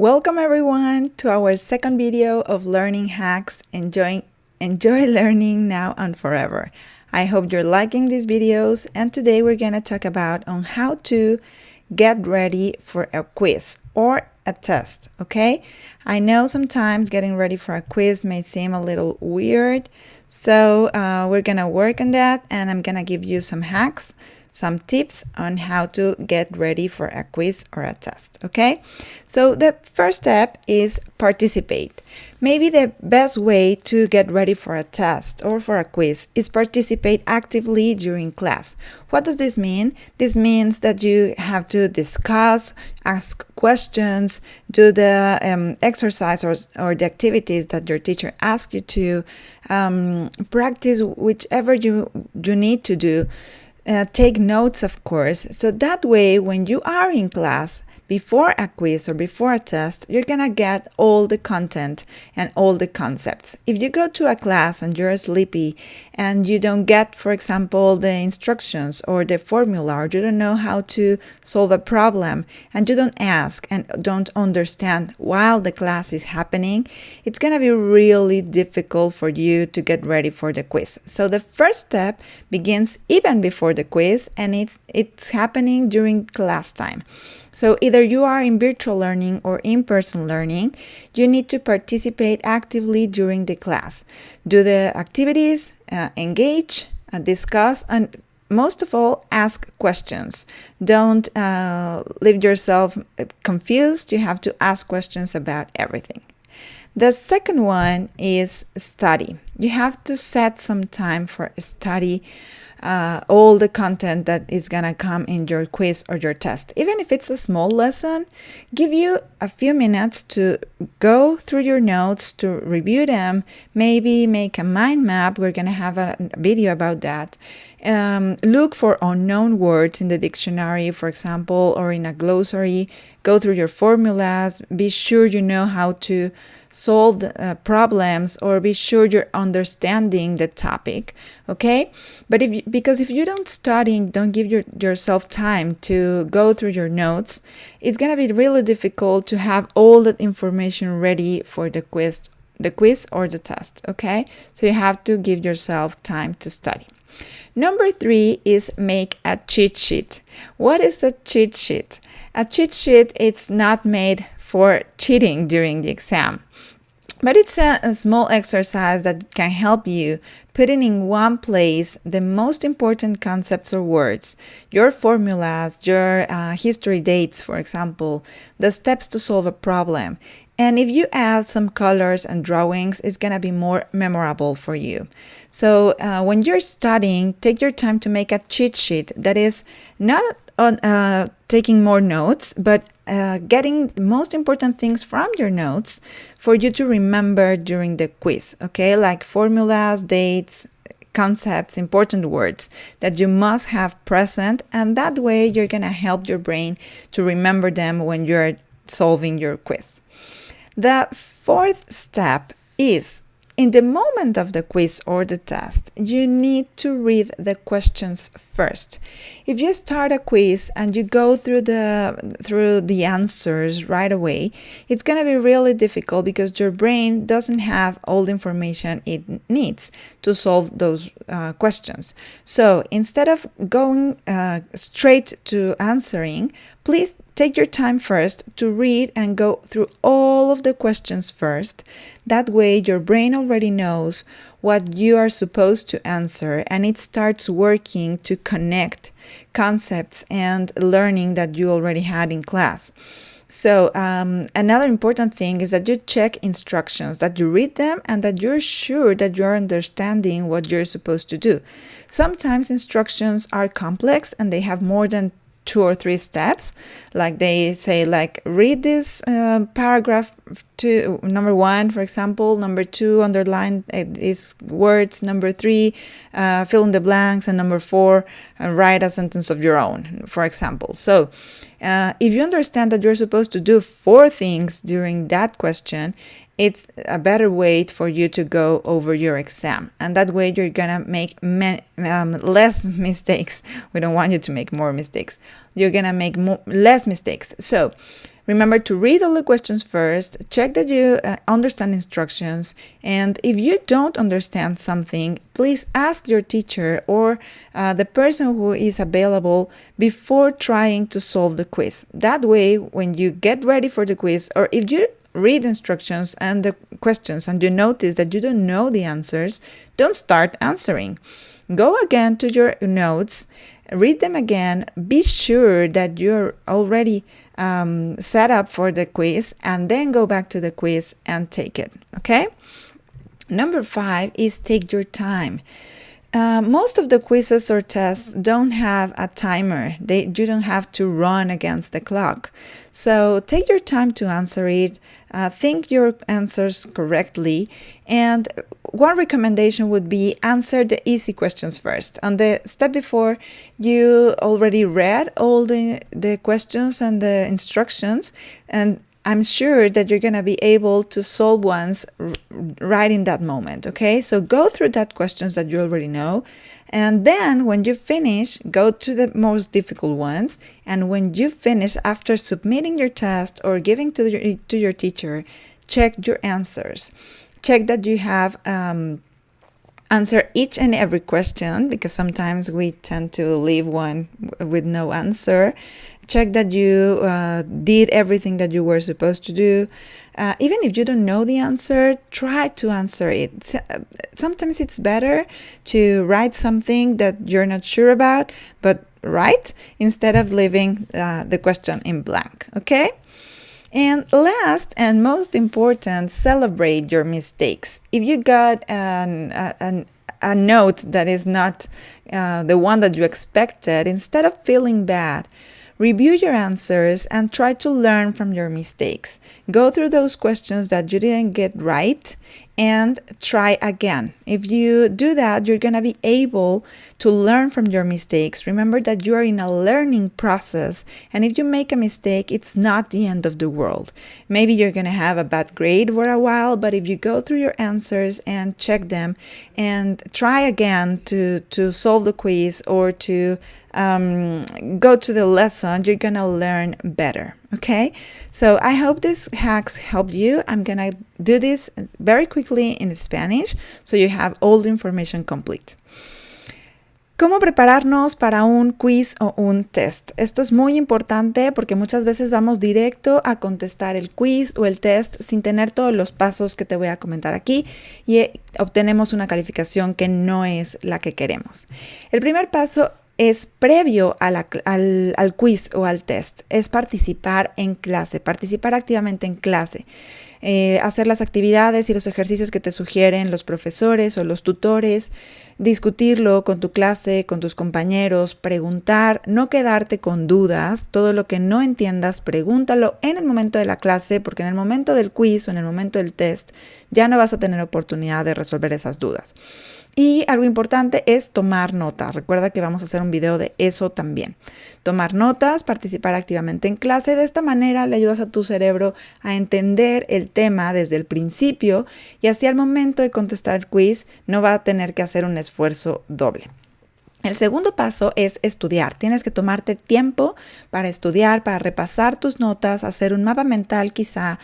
Welcome everyone to our second video of learning hacks. Enjoy learning now and forever. I hope you're liking these videos, and today we're going to talk about on how to get ready for a quiz or a test, okay? I know sometimes getting ready for a quiz may seem a little weird, so we're going to work on that, and I'm going to give you some hacks, some tips on how to get ready for a quiz or a test, okay? So the first step is participate. Maybe the best way to get ready for a test or for a quiz is participate actively during class. What does this mean? This means that you have to discuss, ask questions, do the exercise or the activities that your teacher asks you to, practice whichever you need to do. Take notes, of course, so that way when you are in class before a quiz or before a test, you're gonna get all the content and all the concepts. If you go to a class and you're sleepy and you don't get, for example, the instructions or the formula, or you don't know how to solve a problem, and you don't ask and don't understand while the class is happening, it's gonna be really difficult for you to get ready for the quiz. So the first step begins even before the quiz, and it's happening during class time. So either you are in virtual learning or in-person learning, you need to participate actively during the class. Do the activities, engage, discuss, and most of all, ask questions. Don't leave yourself confused. You have to ask questions about everything. The second one is study. You have to set some time for study all the content that is gonna come in your quiz or your test. Even if it's a small lesson, give you a few minutes to go through your notes, to review them, maybe make a mind map. We're gonna have a video about that. Look for unknown words in the dictionary, for example, or in a glossary. Go through your formulas. Be sure you know how to solve the, problems, or be sure you're understanding the topic, okay? But because if you don't study, don't give yourself time to go through your notes, it's gonna be really difficult to have all that information ready for the quiz or the test, okay? So you have to give yourself time to study. Number 3 is make a cheat sheet. What is a cheat sheet? A cheat sheet, it's not made for cheating during the exam, but it's a small exercise that can help you putting in one place the most important concepts or words, your formulas, your history dates, for example, the steps to solve a problem. And if you add some colors and drawings, it's going to be more memorable for you. So when you're studying, take your time to make a cheat sheet that is not on taking more notes, but getting the most important things from your notes for you to remember during the quiz, okay? Like formulas, dates, concepts, important words that you must have present, and that way you're going to help your brain to remember them when you're solving your quiz. The fourth step is, in the moment of the quiz or the test, you need to read the questions first. If you start a quiz and you go through the answers right away, it's going to be really difficult because your brain doesn't have all the information it needs to solve those questions. So instead of going straight to answering, please take your time first to read and go through all of the questions first. That way your brain already knows what you are supposed to answer, and it starts working to connect concepts and learning that you already had in class. So another important thing is that you check instructions, that you read them, and that you're sure that you're understanding what you're supposed to do. Sometimes instructions are complex and they have more than 2 or 3 steps, like they say, like read this paragraph to number 1, for example, number 2 underline these words, number 3 fill in the blanks, and number 4 write a sentence of your own, for example. So if you understand that you're supposed to do 4 things during that question, it's a better way for you to go over your exam, and that way you're gonna make less mistakes. We don't want you to make more mistakes. You're gonna make less mistakes. So Remember to read all the questions first, check that you understand instructions, and if you don't understand something, please ask your teacher or the person who is available before trying to solve the quiz. That way, when you get ready for the quiz, or if you read instructions and the questions and you notice that you don't know the answers, don't start answering. Go again to your notes, read them again, be sure that you're already set up for the quiz, and then go back to the quiz and take it, okay? Number 5 is take your time. Most of the quizzes or tests don't have a timer. You don't have to run against the clock. So take your time to answer it, think your answers correctly, and one recommendation would be answer the easy questions first. On the step before, you already read all the questions and the instructions, and I'm sure that you're going to be able to solve ones right in that moment, okay? So go through that questions that you already know, and then when you finish, go to the most difficult ones, and when you finish, after submitting your test or giving to your teacher, check your answers. Check that you have answer each and every question, because sometimes we tend to leave one with no answer. Check that you did everything that you were supposed to do. Even if you don't know the answer, try to answer it. Sometimes it's better to write something that you're not sure about, but write instead of leaving the question in blank, okay? And last and most important, celebrate your mistakes. If you got a note that is not the one that you expected, instead of feeling bad, review your answers and try to learn from your mistakes. Go through those questions that you didn't get right and try again. If you do that, you're going to be able to learn from your mistakes. Remember that you are in a learning process, and if you make a mistake, it's not the end of the world. Maybe you're going to have a bad grade for a while, but if you go through your answers and check them and try again to solve the quiz or to go to the lesson, you're gonna learn better, okay? So I hope these hacks helped you. I'm gonna do this very quickly in Spanish so you have all the information complete. ¿Cómo prepararnos para un quiz o un test? Esto es muy importante porque muchas veces vamos directo a contestar el quiz o el test sin tener todos los pasos que te voy a comentar aquí y obtenemos una calificación que no es la que queremos. El primer paso es previo al quiz o al test, es participar en clase, participar activamente en clase. Hacer las actividades y los ejercicios que te sugieren los profesores o los tutores, discutirlo con tu clase, con tus compañeros, preguntar, no quedarte con dudas, todo lo que no entiendas, pregúntalo en el momento de la clase, porque en el momento del quiz o en el momento del test ya no vas a tener oportunidad de resolver esas dudas. Y algo importante es tomar notas. Recuerda que vamos a hacer un video de eso también. Tomar notas, participar activamente en clase. De esta manera le ayudas a tu cerebro a entender el tema desde el principio y así al momento de contestar el quiz no va a tener que hacer un esfuerzo doble. El segundo paso es estudiar. Tienes que tomarte tiempo para estudiar, para repasar tus notas, hacer un mapa mental quizá,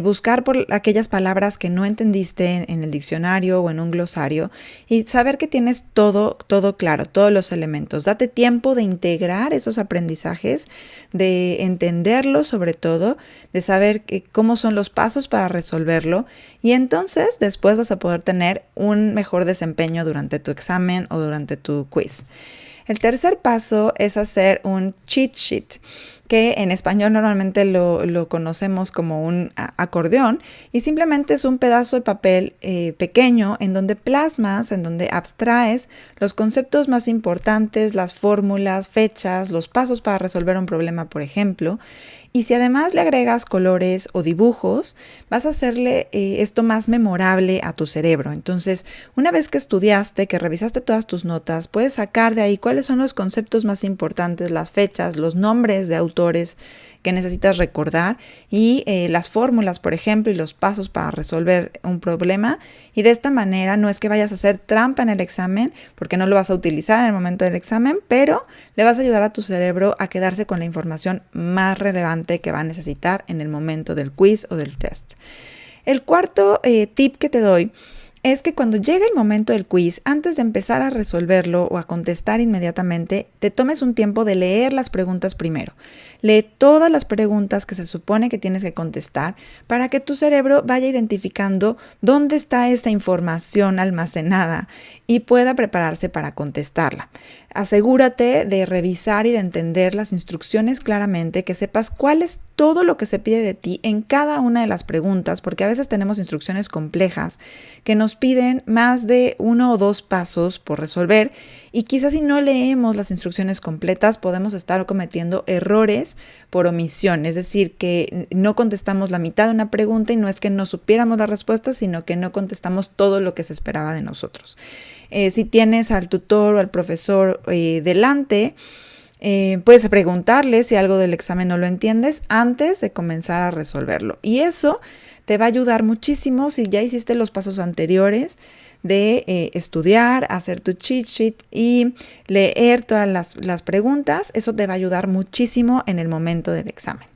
buscar por aquellas palabras que no entendiste en el diccionario o en un glosario y saber que tienes todo claro, todos los elementos. Date tiempo de integrar esos aprendizajes, de entenderlos sobre todo, de saber cómo son los pasos para resolverlo y entonces después vas a poder tener un mejor desempeño durante tu examen o durante tu quiz. El tercer paso es hacer un cheat sheet, que en español normalmente lo conocemos como un acordeón y simplemente es un pedazo de papel pequeño en donde plasmas, en donde abstraes los conceptos más importantes, las fórmulas, fechas, los pasos para resolver un problema, por ejemplo. Y si además le agregas colores o dibujos, vas a hacerle esto más memorable a tu cerebro. Entonces, una vez que estudiaste, que revisaste todas tus notas, puedes sacar de ahí cuáles son los conceptos más importantes, las fechas, los nombres de autores autores que necesitas recordar y las fórmulas, por ejemplo, y los pasos para resolver un problema. Y de esta manera no es que vayas a hacer trampa en el examen, porque no lo vas a utilizar en el momento del examen, pero le vas a ayudar a tu cerebro a quedarse con la información más relevante que va a necesitar en el momento del quiz o del test. El cuarto tip que te doy es que cuando llegue el momento del quiz, antes de empezar a resolverlo o a contestar inmediatamente, te tomes un tiempo de leer las preguntas primero. Lee todas las preguntas que se supone que tienes que contestar para que tu cerebro vaya identificando dónde está esta información almacenada y pueda prepararse para contestarla. Asegúrate de revisar y de entender las instrucciones claramente, que sepas cuál es todo lo que se pide de ti en cada una de las preguntas, porque a veces tenemos instrucciones complejas que nos piden más de 1 o 2 pasos por resolver y quizás si no leemos las instrucciones completas podemos estar cometiendo errores por omisión, es decir, que no contestamos la mitad de una pregunta y no es que no supiéramos la respuesta, sino que no contestamos todo lo que se esperaba de nosotros. Si tienes al tutor o al profesor delante, puedes preguntarle si algo del examen no lo entiendes antes de comenzar a resolverlo. Y eso te va a ayudar muchísimo si ya hiciste los pasos anteriores de estudiar, hacer tu cheat sheet y leer todas las preguntas. Eso te va a ayudar muchísimo en el momento del examen.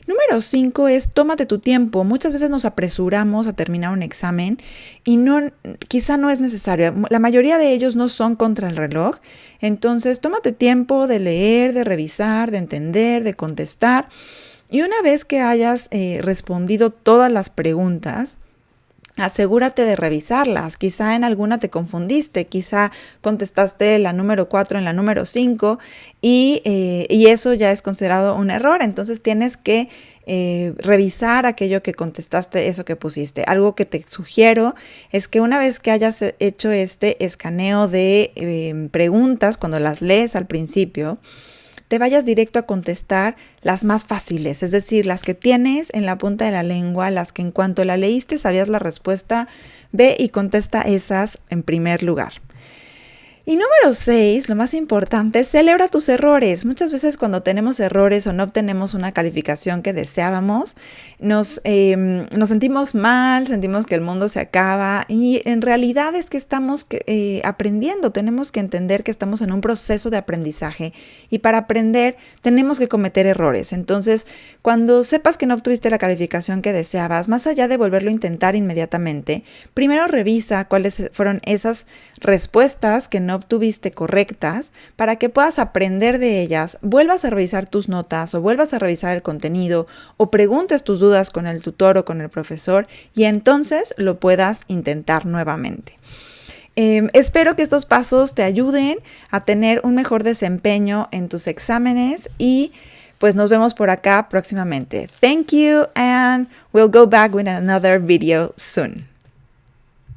Número 5 es tómate tu tiempo. Muchas veces nos apresuramos a terminar un examen y quizá no es necesario. La mayoría de ellos no son contra el reloj. Entonces, tómate tiempo de leer, de revisar, de entender, de contestar. Y una vez que hayas respondido todas las preguntas, asegúrate de revisarlas. Quizá en alguna te confundiste, quizá contestaste la número 4 en la número 5 y eso ya es considerado un error. Entonces tienes que revisar aquello que contestaste, eso que pusiste. Algo que te sugiero es que una vez que hayas hecho este escaneo de preguntas, cuando las lees al principio, te vayas directo a contestar las más fáciles, es decir, las que tienes en la punta de la lengua, las que en cuanto la leíste sabías la respuesta, ve y contesta esas en primer lugar. Y número 6, lo más importante, celebra tus errores. Muchas veces cuando tenemos errores o no obtenemos una calificación que deseábamos, nos sentimos mal, sentimos que el mundo se acaba y en realidad es que estamos aprendiendo. Tenemos que entender que estamos en un proceso de aprendizaje y para aprender tenemos que cometer errores. Entonces, cuando sepas que no obtuviste la calificación que deseabas, más allá de volverlo a intentar inmediatamente, primero revisa cuáles fueron esas respuestas que no obtuviste correctas para que puedas aprender de ellas, vuelvas a revisar tus notas o vuelvas a revisar el contenido o preguntes tus dudas con el tutor o con el profesor y entonces lo puedas intentar nuevamente. Espero que estos pasos te ayuden a tener un mejor desempeño en tus exámenes y pues nos vemos por acá próximamente. Thank you and we'll go back with another video soon.